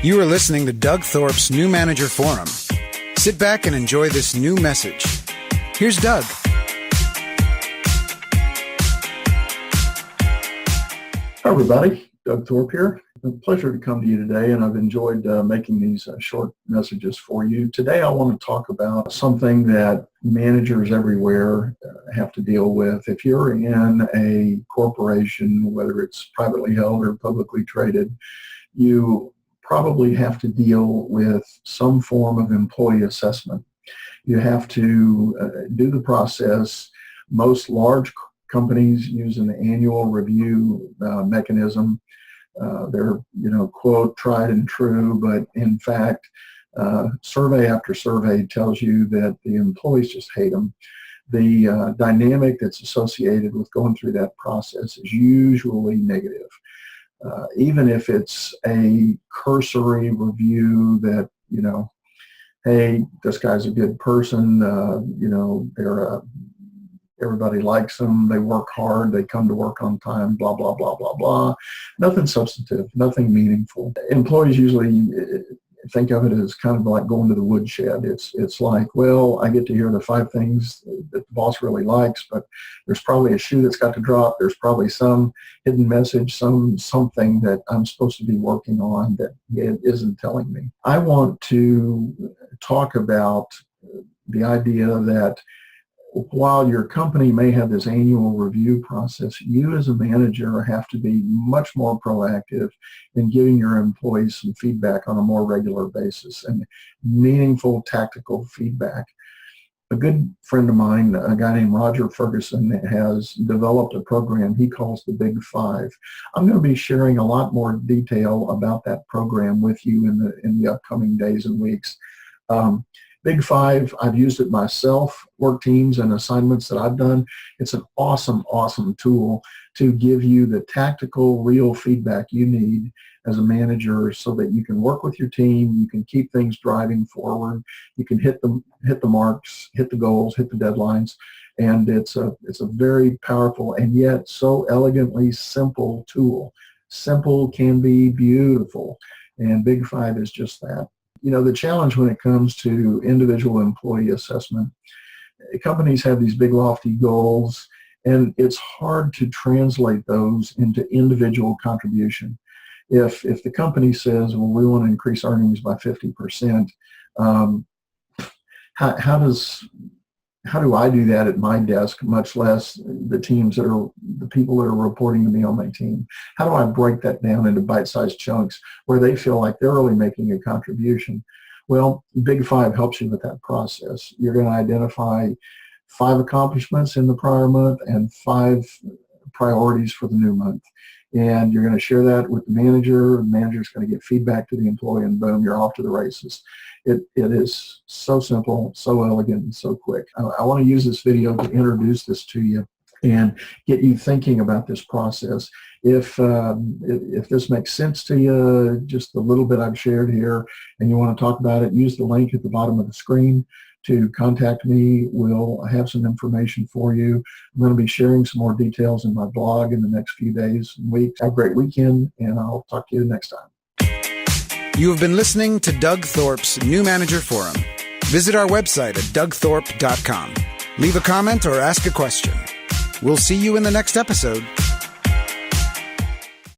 You are listening to Doug Thorpe's New Manager Forum. Sit back and enjoy this new message. Here's Doug. Hi, everybody. Doug Thorpe here. It's a pleasure to come to you today, and I've enjoyed making these short messages for you. Today, I want to talk about something that managers everywhere have to deal with. If you're in a corporation, whether it's privately held or publicly traded, you probably have to deal with some form of employee assessment. You have to do the process. Most large companies use an annual review mechanism. They're, quote, tried and true, but in fact, survey after survey tells you that the employees just hate them. The dynamic that's associated with going through that process is usually negative. Even if it's a cursory review that, hey, this guy's a good person, everybody likes them, they work hard, they come to work on time, blah, blah, blah, blah, blah. Nothing substantive, nothing meaningful. Employees usually think of it as kind of like going to the woodshed. It's like, well, I get to hear the 5 things that the boss really likes, but there's probably a shoe that's got to drop. There's probably some hidden message, something that I'm supposed to be working on that it isn't telling me. I want to talk about the idea that while your company may have this annual review process, you as a manager have to be much more proactive in giving your employees some feedback on a more regular basis and meaningful tactical feedback. A good friend of mine, a guy named Roger Ferguson, has developed a program he calls the Big Five. I'm going to be sharing a lot more detail about that program with you in the upcoming days and weeks. Big Five, I've used it myself, work teams and assignments that I've done. It's an awesome, awesome tool to give you the tactical, real feedback you need as a manager so that you can work with your team, you can keep things driving forward, you can hit the marks, hit the goals, hit the deadlines, and it's a very powerful and yet so elegantly simple tool. Simple can be beautiful, and Big Five is just that. The challenge when it comes to individual employee assessment, companies have these big lofty goals, and it's hard to translate those into individual contribution. If the company says, well, we want to increase earnings by 50%, how do I do that at my desk, much less the people that are reporting to me on my team? How do I break that down into bite-sized chunks where they feel like they're really making a contribution? Well, Big Five helps you with that process. You're going to identify 5 accomplishments in the prior month and 5 priorities for the new month. And you're going to share that with the manager. The manager's going to get feedback to the employee, and boom, you're off to the races. It is so simple, so elegant, and so quick. I want to use this video to introduce this to you and get you thinking about this process. If this makes sense to you, just a little bit I've shared here, and you want to talk about it, use the link at the bottom of the screen to contact me. We'll have some information for you. I'm going to be sharing some more details in my blog in the next few days and weeks. Have a great weekend, and I'll talk to you next time. You have been listening to Doug Thorpe's New Manager Forum. Visit our website at dougthorpe.com. Leave a comment or ask a question. We'll see you in the next episode.